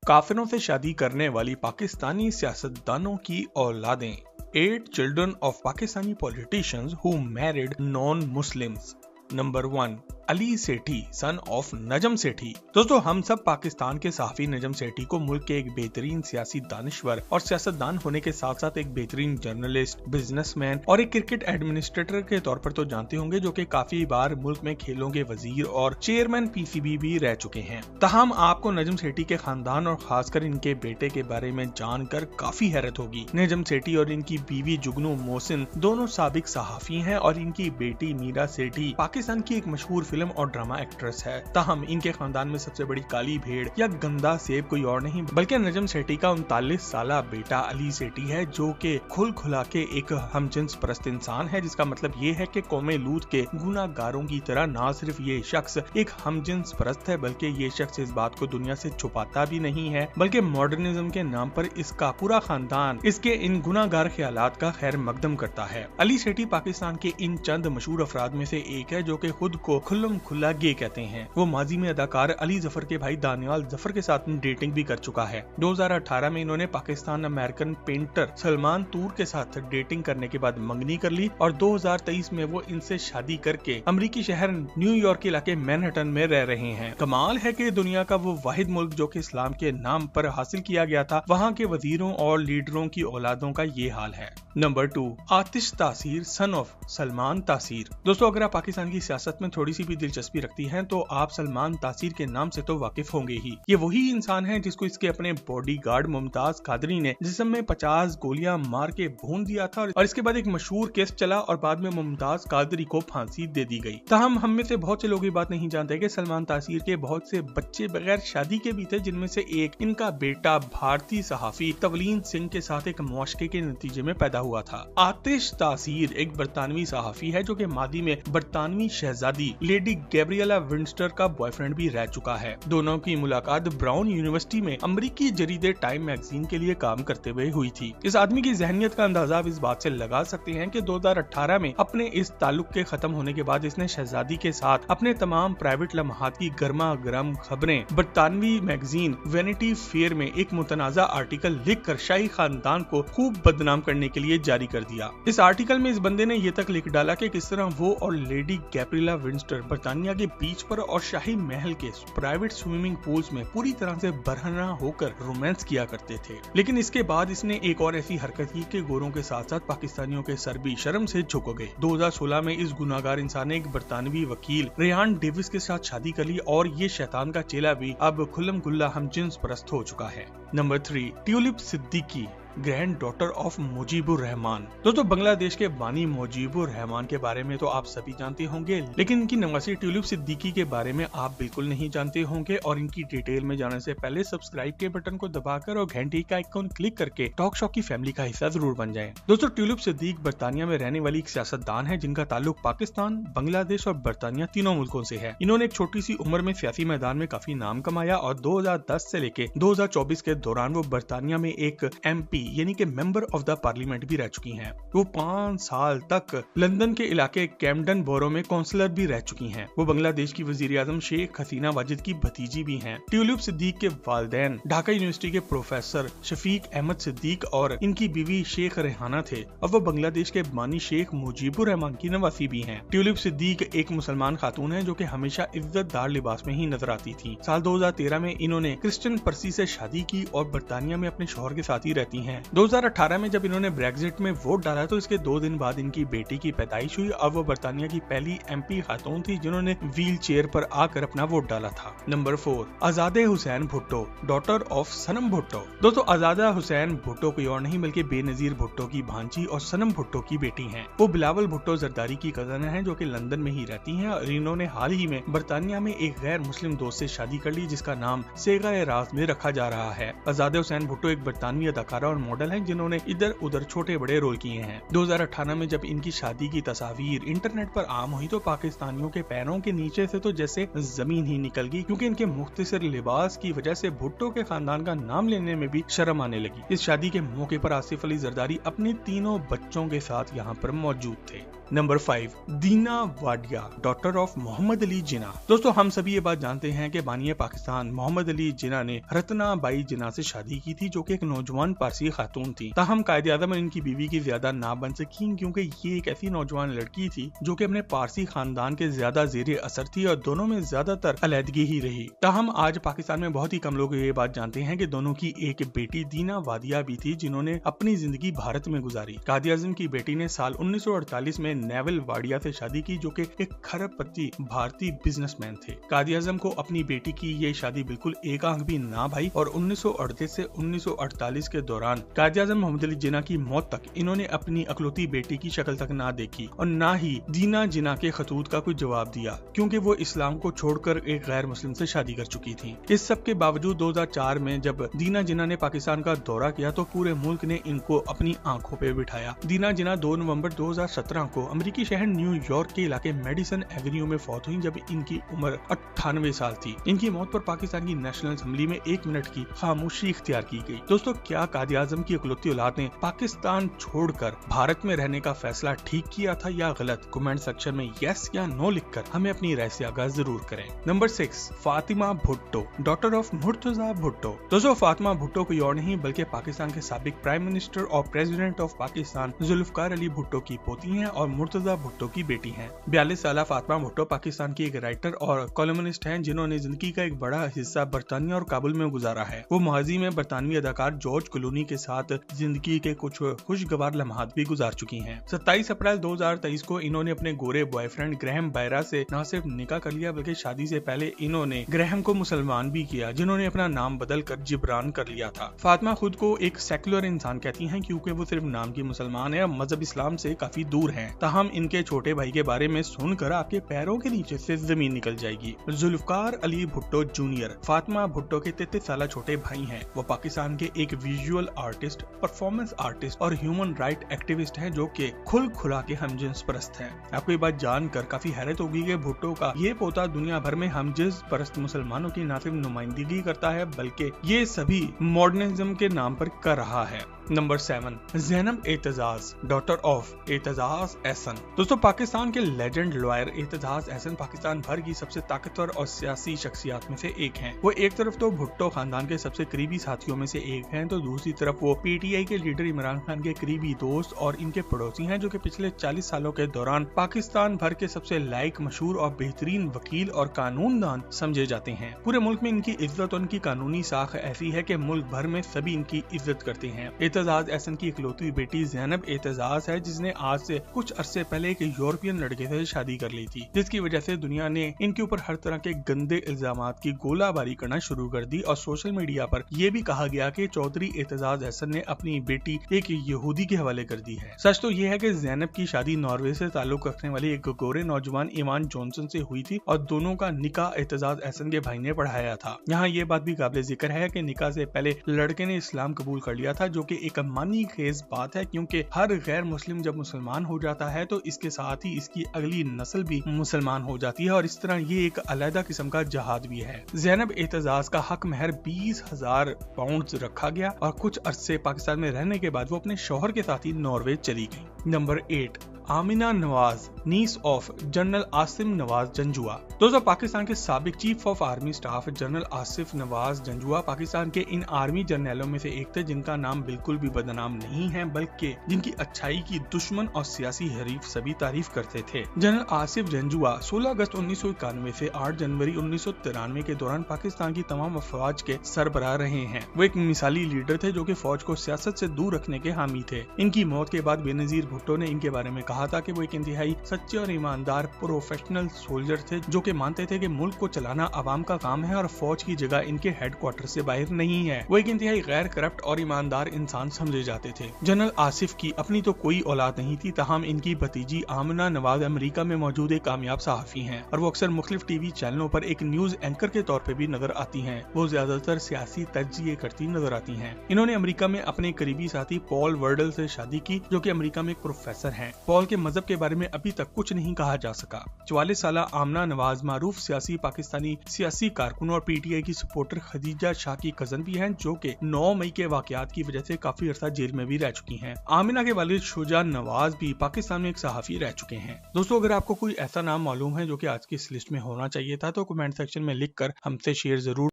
काफिरों से शादी करने वाली पाकिस्तानी सियासतदानों की औलादें। 8 children of Pakistani politicians who married non-Muslims। Number 1, Ali Sethi son of Najam Sethi. दोस्तों, हम सब पाकिस्तान के सहाफी नजम सेठी को मुल्क के एक बेहतरीन सियासी दानिश्वर और सियासतदान होने के साथ साथ एक बेहतरीन जर्नलिस्ट, बिजनेसमैन और एक क्रिकेट एडमिनिस्ट्रेटर के तौर पर तो जानते होंगे, जो कि काफी बार मुल्क में खेलों के वजीर और चेयरमैन पीसीबी भी रह चुके हैं। तहम आपको नजम सेठी के खानदान और खासकर इनके बेटे के बारे में जानकर काफी हैरत होगी। नजम सेठी और इनकी बीवी जुगनू मोहसिन दोनों साबिक सहाफी हैं और इनकी बेटी मीरा सेठी पाकिस्तान की एक मशहूर फिल्म और ड्रामा एक्ट्रेस है। ताहम इनके खानदान में सबसे बड़ी काली भेड़ या गंदा सेब कोई और नहीं बल्कि नजम सेठी का 39 साला बेटा अली सेठी है, जो कि खुल खुला के एक हमजिन्स परस्त इंसान है, जिसका मतलब ये है कि कौमे लूत के गुनाहगारों की तरह ना सिर्फ ये शख्स एक हमजिन्स परस्त है, बल्कि ये शख्स इस बात को दुनिया से छुपाता भी नहीं है, बल्कि मॉडर्निज्म के नाम पर इसका पूरा खानदान इसके इन गुनाहगार ख्यालात का खैर मकदम करता है। अली सेठी पाकिस्तान के इन चंद मशहूर अफराद में से एक है जो कि खुद को खुला गे कहते हैं। वो माजी में अदाकार अली जफर के भाई दानियाल जफर के साथ डेटिंग भी कर चुका है। 2018 में इन्होंने पाकिस्तान अमेरिकन पेंटर सलमान तूर के साथ डेटिंग करने के बाद मंगनी कर ली और 2023 में वो इनसे शादी करके अमेरिकी शहर न्यूयॉर्क के इलाके मैनहट्टन में रह रहे हैं। कमाल है कि दुनिया का वो वाहिद मुल्क जो कि इस्लाम के नाम पर हासिल किया गया था, वहाँ के वजीरों और लीडरों की औलादों का ये हाल है। नंबर 2, आतिश तासीर सन ऑफ सलमान तासीर। दोस्तों, अगर आप पाकिस्तान की सियासत में थोड़ी सी भी दिलचस्पी रखती हैं तो आप सलमान तासीर के नाम से तो वाकिफ होंगे ही। ये वही इंसान है जिसको इसके अपने बॉडीगार्ड मुमताज कादरी ने जिस्म में 50 गोलियां मार के भून दिया था और इसके बाद एक मशहूर केस चला और बाद में मुमताज कादरी को फांसी दे दी गई। ताहम हम में से बहुत से लोग ये बात नहीं जानते कि सलमान तासीर के बहुत से बच्चे बगैर शादी के भी थे, जिनमें से एक इनका बेटा भारतीय सहाफी तवलीन सिंह के साथ एक मुआशके के नतीजे में पैदा हुआ था। आतिश तासीर एक बरतानवी सहाफी है जो कि मादी में बरतानवी शहजादी लेडी गैब्रिएला विंस्टर का बॉयफ्रेंड भी रह चुका है। दोनों की मुलाकात ब्राउन यूनिवर्सिटी में अमेरिकी जरीदे टाइम मैगजीन के लिए काम करते हुए हुई थी। इस आदमी की जहनियत का अंदाजा आप इस बात से लगा सकते हैं कि 2018 में अपने इस ताल्लुक के खत्म होने के बाद इसने शहजादी के साथ अपने तमाम प्राइवेट लम्हात की गर्मा गर्म खबरें बरतानवी मैगजीन वैनिटी फेयर में एक मुतनाज़ा आर्टिकल लिख कर शाही खानदान को खूब बदनाम करने के लिए जारी कर दिया। इस आर्टिकल में इस बंदे ने ये तक लिख डाला कि किस तरह वो और लेडी गैब्रिएला विंस्टर बरतानिया के बीच पर और शाही महल के प्राइवेट स्विमिंग पूल्स में पूरी तरह से बरहना होकर रोमांस किया करते थे। लेकिन इसके बाद इसने एक और ऐसी हरकत की कि गोरों के साथ साथ पाकिस्तानियों के सर भी शर्म से झुक गए। 2016 में इस गुनाहगार इंसान ने एक बरतानवी वकील रेहान डेविस के साथ शादी कर ली और ये शैतान का चेला भी अब खुल्लम खुल्ला हमजिन्स परस्त हो चुका है। Number 3, Tulip Siddiqui granddaughter of Mujibur Rahman. दोस्तों, बांग्लादेश के बानी मुजीबुर रहमान के बारे में तो आप सभी जानते होंगे, लेकिन इनकी नवासी ट्यूलिप सिद्दीकी के बारे में आप बिल्कुल नहीं जानते होंगे और इनकी डिटेल में जाने से पहले सब्सक्राइब के बटन को दबाकर और घंटी का आइकॉन क्लिक करके टॉक शॉक की फैमिली का हिस्सा जरूर बन जाएं। दोस्तों, ट्यूलिप सिद्दीक बरतानिया में रहने वाली एक सियासतदान है जिनका ताल्लुक पाकिस्तान, बांग्लादेश और बरतानिया तीनों मुल्कों से है। इन्होंने एक छोटी सी उम्र में सियासी मैदान में काफी नाम कमाया और 2010 से लेके 2024 के दौरान वो बरतानिया में एक MP यानी कि मेंबर ऑफ द पार्लियामेंट भी रह चुकी हैं। वो 5 साल तक लंदन के इलाके कैम्पडन बोरो में काउंसलर भी रह चुकी हैं। वो बांग्लादेश की वजीर आजम शेख हसीना वाजिद की भतीजी भी हैं। ट्यूलिप सिद्दीक के वालिदैन ढाका यूनिवर्सिटी के प्रोफेसर शफीक अहमद सिद्दीक और इनकी बीवी शेख रेहाना थे और वो बांग्लादेश के बानी शेख मुजीबुर रहमान की नवासी भी हैं। ट्यूलिप सिद्दीक एक मुसलमान खातून है जो कि हमेशा इज्जतदार लिबास में ही नजर आती थी। साल 2013 में इन्होंने क्रिस्टियन पर्सी से शादी की और बरतानिया में अपने शौहर के साथ ही रहती हैं। 2018 में जब इन्होंने ब्रेक्जिट में वोट डाला तो इसके 2 दिन बाद इनकी बेटी की पैदाइश हुई और वो बरतानिया की पहली MP खातून थी जिन्होंने व्हील चेयर पर आकर अपना वोट डाला था। Number 4, Azadeh Hussain Bhutto daughter of Sanam Bhutto. दोस्तों, आजादा हुसैन भुट्टो कोई और नहीं बल्कि बेनजीर भुट्टो की भांजी और सनम भुट्टो की बेटी हैं। वो बिलावल भुट्टो जरदारी की कजन है जो कि लंदन में ही रहती हैं और इन्होंने हाल ही में बरतानिया में एक गैर मुस्लिम दोस्त से शादी कर ली जिसका नाम सेगा राज में रखा जा रहा है। आजादे हुसैन भुट्टो एक बरतानवी अदाकारा और मॉडल है जिन्होंने इधर उधर छोटे बड़े रोल किए हैं। 2018 में जब इनकी शादी की तस्वीर इंटरनेट पर आम हुई तो पाकिस्तानियों के पैरों के नीचे से तो जैसे जमीन ही निकल गई, क्योंकि इनके मुख्तसर लिबास की वजह से भुट्टो के खानदान का नाम लेने में भी शर्म आने लगी। इस शादी के मौके पर आसिफ अली जरदारी अपने तीनों बच्चों के साथ यहाँ पर मौजूद थे। Number 5, Dina Wadia, daughter of Mohammad Ali Jinnah. दोस्तों हम सभी ये बात जानते हैं कि बानिया पाकिस्तान मोहम्मद अली जिना ने रत्ना बाई जिना से शादी की थी, जो कि एक नौजवान पारसी खातून थी। ताहम कायदे आज़म इनकी बीवी की ज्यादा ना बन सकी, क्योंकि ये एक ऐसी नौजवान लड़की थी जो कि अपने पारसी खानदान के ज्यादा ज़ेरे असर थी और दोनों में ज्यादातर अलहदगी ही रही। ताहम आज पाकिस्तान में बहुत ही कम लोग ये बात जानते हैं कि दोनों की एक बेटी दीना वाडिया भी थी, जिन्होंने अपनी जिंदगी भारत में गुजारी। कायदे आज़म की बेटी ने साल 1948 में नेवल वाडिया से शादी की, जो कि एक खरबपति भारतीय बिजनेसमैन थे। कायदे आज़म को अपनी बेटी की ये शादी बिल्कुल एक आंख भी ना भाई और 1938 से 1948 के दौरान कायदे आज़म मोहम्मद अली जिना की मौत तक इन्होंने अपनी अकलौती बेटी की शक्ल तक ना देखी और ना ही दीना जिना के खतूत का कोई जवाब दिया, क्योंकि वो इस्लाम को छोड़कर एक गैर मुस्लिम से शादी कर चुकी थी। इस सब के बावजूद 2004 में जब दीना जिना ने पाकिस्तान का दौरा किया तो पूरे मुल्क ने इनको अपनी आंखों पे बिठाया। दीना जिना 2 नवंबर 2017 को अमेरिकी शहर न्यूयॉर्क के इलाके मेडिसन एवेन्यू में फौत हुई, जब इनकी उम्र 98 साल थी। इनकी मौत पर पाकिस्तान की नेशनल असेंबली में 1 मिनट की खामोशी इख्तियार की गई। दोस्तों क्या कायदे आज़म की इकलौती औलाद ने पाकिस्तान छोड़कर भारत में रहने का फैसला ठीक किया था या गलत? कमेंट सेक्शन में यस या नो लिखकर हमें अपनी राय से आगाह जरूर करें। Number 6, Fatima Bhutto, daughter of Murtaza Bhutto. दोस्तों फातिमा भुट्टो कोई और नहीं बल्कि पाकिस्तान के साबिक प्राइम मिनिस्टर और प्रेसिडेंट ऑफ पाकिस्तान जुल्फकार अली भुट्टो की पोती हैं और मुर्तजा भुट्टो की बेटी हैं। 42 साल फातिमा भुट्टो पाकिस्तान की एक राइटर और कॉलमनिस्ट हैं, जिन्होंने जिंदगी का एक बड़ा हिस्सा बरतानिया और काबुल में गुजारा है। वो माजी में बरतानवी अदाकार जॉर्ज क्लूनी के साथ जिंदगी के कुछ खुशगवार लम्हात भी गुजार चुकी हैं। 27 अप्रैल 2023 को इन्होंने अपने गोरे बॉयफ्रेंड ग्रैहम बैरा से न सिर्फ निकाह कर लिया बल्कि शादी से पहले इन्होंने ग्रैहम को मुसलमान भी किया, जिन्होंने अपना नाम बदल कर जिब्रान कर लिया था। फातिमा खुद को एक सेक्युलर इंसान कहती हैं, क्योंकि वो सिर्फ नाम की मुसलमान है और मजहब इस्लाम से काफी दूर हैं। ताहम इनके छोटे भाई के बारे में सुनकर आपके पैरों के नीचे से जमीन निकल जाएगी। जुल्फकार अली भुट्टो जूनियर फातिमा भुट्टो के 33 साल छोटे भाई हैं। वो पाकिस्तान के एक विजुअल आर्टिस्ट, परफॉर्मेंस आर्टिस्ट और ह्यूमन राइट एक्टिविस्ट हैं, जो कि खुला के हमजिन्स परस्त हैं। आपको ये बात जानकर काफी हैरत होगी कि भुट्टो का ये पोता दुनिया भर में हमजिन्स परस्त मुसलमानों की न सिर्फ नुमाइंदगी करता है बल्कि ये सभी मॉडर्निज्म के नाम पर कर रहा है। Number 7, Zainab Aitzaz, daughter of Aitzaz Ahsan. दोस्तों पाकिस्तान के लेजेंड लॉयर एतजाज एहसन पाकिस्तान भर की सबसे ताकतवर और सियासी शख्सियत में से एक हैं। वो एक तरफ तो भुट्टो खानदान के सबसे करीबी साथियों में से एक हैं, तो दूसरी तरफ वो पीटीआई के लीडर इमरान खान के करीबी दोस्त और इनके पड़ोसी हैं, जो कि पिछले 40 सालों के दौरान पाकिस्तान भर के सबसे लायक, मशहूर और बेहतरीन वकील और कानूनदान समझे जाते हैं। पूरे मुल्क में इनकी इज्जत और इनकी कानूनी साख ऐसी है कि मुल्क भर में सभी इनकी इज्जत करते हैं। एतजाज एहसन की इकलौती बेटी ज़ैनब एतजाज है, जिसने आज से कुछ अरसे पहले एक यूरोपियन लड़के से शादी कर ली थी, जिसकी वजह से दुनिया ने इनके ऊपर हर तरह के गंदे इल्जामात की गोलाबारी करना शुरू कर दी और सोशल मीडिया पर यह भी कहा गया कि चौधरी एतजाज एहसन ने अपनी बेटी एक यहूदी के हवाले कर दी है। सच तो यह है कि ज़ैनब की शादी नॉर्वे से ताल्लुक रखने वाले एक गोरे नौजवान ईमान जॉनसन से हुई थी और दोनों का निकाह एतजाज एहसन के भाई ने पढ़ाया था। यहाँ ये बात भी काबिल जिक्र है कि निकाह से पहले लड़के ने इस्लाम कबूल कर लिया था, जो कि एक मानी खेज बात है, क्योंकि हर गैर मुस्लिम जब मुसलमान हो जाता है तो इसके साथ ही इसकी अगली नस्ल भी मुसलमान हो जाती है और इस तरह ये एक अलग किस्म का जहाद भी है। ज़ैनब एतजाज का हक महर 20,000 पाउंड रखा गया और कुछ अरसे पाकिस्तान में रहने के बाद वो अपने शौहर के साथ ही नॉर्वे चली गई। Number 8, Amina Nawaz, niece of general Asif Nawaz Janjua. दोस्तों पाकिस्तान के साबिक chief of army staff general Asif Nawaz Janjua Pakistan के इन आर्मी जर्नलों में से एक थे जिनका नाम बिल्कुल भी बदनाम नहीं है, बल्कि जिनकी अच्छाई की दुश्मन और सियासी हरीफ सभी तारीफ करते थे। जनरल आसिफ जंजुआ 16 अगस्त 1991 से 8 जनवरी 1993 के दौरान पाकिस्तान की तमाम अफवाज के सरबराह रहे हैं। वो एक मिसाली लीडर थे जो कि फौज को सियासत से दूर रखने के हामी थे। इनकी मौत के बाद बेनजीर भुट्टो ने इनके बारे में कहा था कि वो एक इंतहाई सच्चे और ईमानदार प्रोफेशनल सोल्जर थे, जो कि मानते थे कि मुल्क को चलाना अवाम का काम है और फौज की जगह इनके हेडक्वार्टर से बाहर नहीं है। वो एक इंतहाई गैर करप्ट और ईमानदार इंसान समझे जाते थे। जनरल आसिफ की अपनी तो कोई औलाद नहीं थी, ताहम इनकी भतीजी आमिना नवाज अमेरिका में मौजूद एक कामयाब सहाफी हैं और वो अक्सर मुख्तलिफ टीवी चैनलों पर एक न्यूज एंकर के तौर पे भी नजर आती हैं। वो ज्यादातर सियासी तज्जिए करती नजर आती हैं। इन्होंने अमेरिका में अपने करीबी साथी पॉल वर्डल से शादी की, जो कि अमेरिका में एक प्रोफेसर हैं। पॉल के मजहब के बारे में अभी तक कुछ नहीं कहा जा सका। 44 साल आमना नवाज मारूफ सियासी पाकिस्तानी सियासी कारकुन और PTI की सपोर्टर खदीजा शाह की कजन भी हैं, जो कि 9 मई के वाकयात की वजह से काफी अरसा जेल में भी रह चुकी हैं। आमिना के वालिद शुजा नवाज भी पाकिस्तान में एक सहाफी रह चुके हैं। दोस्तों, अगर आपको कोई ऐसा नाम मालूम है जो कि आज की इस लिस्ट में होना चाहिए था तो कमेंट सेक्शन में लिख कर हमसे शेयर जरूर